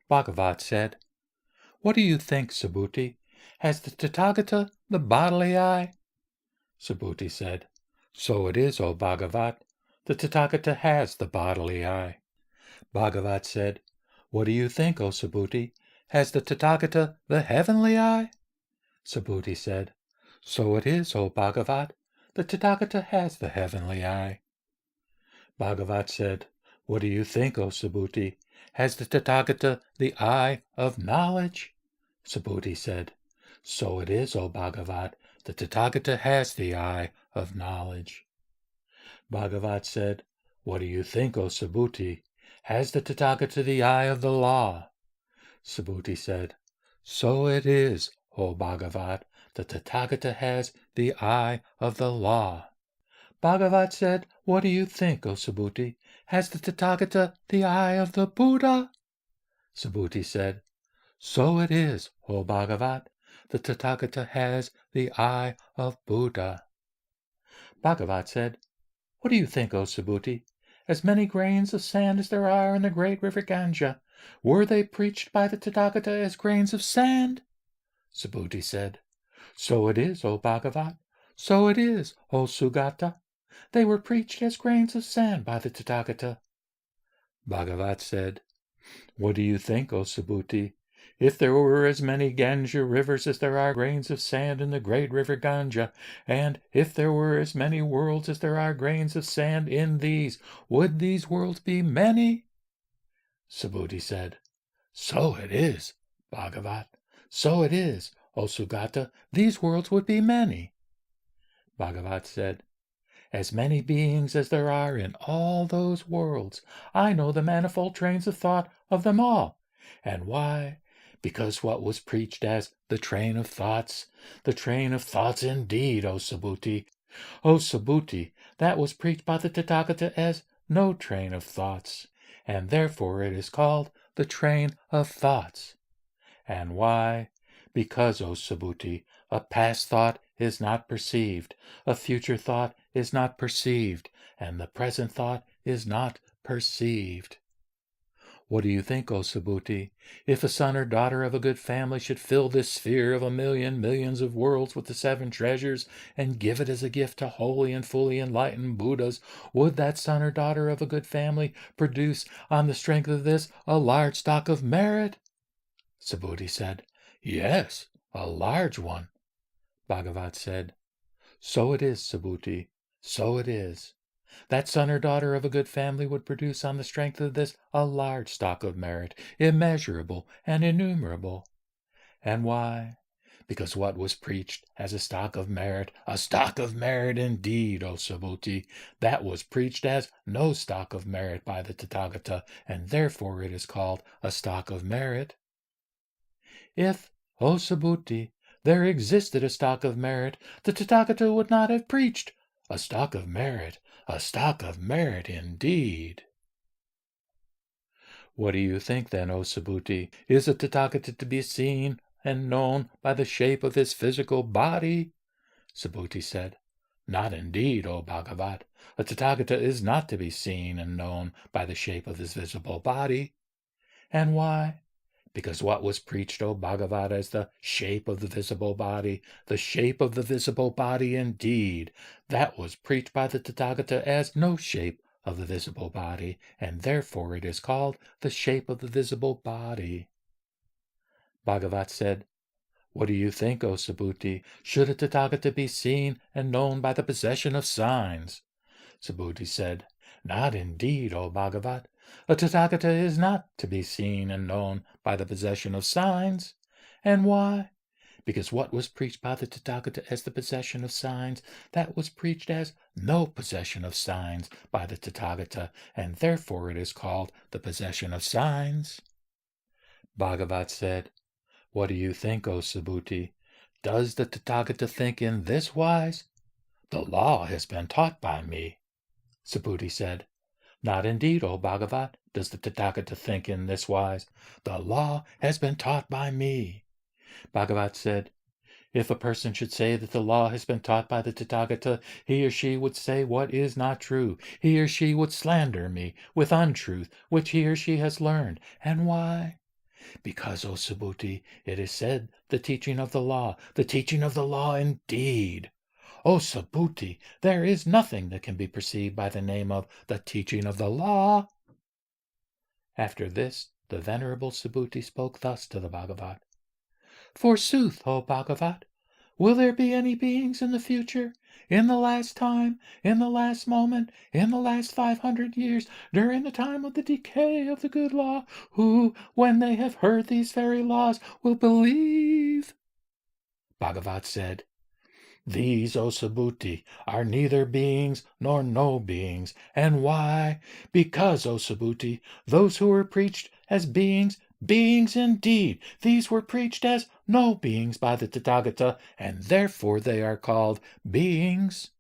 Bhagavat said, "What do you think, Subhuti? Has the Tathagata the bodily eye?" Subhuti said, "So it is, O Bhagavat. The Tathagata has the bodily eye." Bhagavat said, "What do you think, O Subhuti? Has the Tathagata the heavenly eye?" Subhuti said, "So it is, O Bhagavat. The Tathagata has the heavenly eye." Bhagavat said, "What do you think, O Subhuti? Has the Tathagata the eye of knowledge?" Subhuti said, "So it is, O Bhagavat. The Tathagata has the eye of knowledge." Bhagavat said, "What do you think, O Subhuti? Has the Tathagata the eye of the law?" Subhuti said, "So it is, O Bhagavat. The Tathagata has the eye of the law." Bhagavat said, "What do you think, O Subhuti? Has the Tathagata the eye of the Buddha?" Subhuti said, "So it is, O Bhagavat. The Tathagata has the eye of Buddha." Bhagavat said, "What do you think, O Subhuti? As many grains of sand as there are in the great river Ganga, were they preached by the Tathagata as grains of sand?" Subhuti said, "So it is, O Bhagavat. So it is, O Sugata. They were preached as grains of sand by the Tathagata." Bhagavat said, "What do you think, O Subhuti? If there were as many Ganga rivers as there are grains of sand in the great river Ganga, and if there were as many worlds as there are grains of sand in these, would these worlds be many?" Subhuti said, "So it is, Bhagavat. So it is, O Sugata. These worlds would be many." Bhagavat said, "As many beings as there are in all those worlds, I know the manifold trains of thought of them all. And why? Because what was preached as the train of thoughts indeed, O Subhuti. O Subhuti, that was preached by the Tathagata as no train of thoughts, and therefore it is called the train of thoughts. And why? Because, O Subhuti, a past thought is not perceived, a future thought is not perceived, and the present thought is not perceived." What do you think, O Subhuti? If a son or daughter of a good family should fill this sphere of millions of worlds with the seven treasures and give it as a gift to holy and fully enlightened Buddhas, would that son or daughter of a good family produce on the strength of this a large stock of merit? Subhuti said, "Yes, a large one." Bhagavat said, "So it is, Subhuti, so it is. That son or daughter of a good family would produce on the strength of this a large stock of merit, immeasurable and innumerable. And why? Because what was preached as a stock of merit indeed, O Subhuti, that was preached as no stock of merit by the Tathagata, and therefore it is called a stock of merit. If, O Subhuti, there existed a stock of merit, the Tathagata would not have preached a stock of merit indeed." What do you think then, O Subhuti? Is a Tathagata to be seen and known by the shape of his physical body? Subhuti said, "Not indeed, O Bhagavat. A Tathagata is not to be seen and known by the shape of his visible body." And why? Because what was preached, O Bhagavat, as the shape of the visible body indeed, that was preached by the Tathagata as no shape of the visible body, and therefore it is called the shape of the visible body. Bhagavat said, "What do you think, O Subhuti? Should a Tathagata be seen and known by the possession of signs?" Subhuti said, "Not indeed, O Bhagavat. A Tathagata is not to be seen and known by the possession of signs." And why? Because what was preached by the Tathagata as the possession of signs, that was preached as no possession of signs by the Tathagata, and therefore it is called the possession of signs. Bhagavat said, "What do you think, O Subhuti? Does the Tathagata think in this wise? The law has been taught by me." Subhuti said, "Not indeed, O Bhagavat, does the Tathagata think in this wise. The law has been taught by me." Bhagavat said, "If a person should say that the law has been taught by the Tathagata, he or she would say what is not true. He or she would slander me with untruth, which he or she has learned. And why? Because, O Subhuti, it is said, the teaching of the law indeed. O Subhuti, there is nothing that can be perceived by the name of the teaching of the law. After this, the venerable Subhuti spoke thus to the Bhagavat. Forsooth, O Bhagavat, will there be any beings in the future, in the last time, in the last moment, in the last 500 years, during the time of the decay of the good law, who, when they have heard these very laws, will believe? Bhagavat said, These, O Subhuti, are neither beings nor no beings. And why? Because, O Subhuti, those who were preached as beings indeed, these were preached as no beings by the Tathagata, and therefore they are called beings.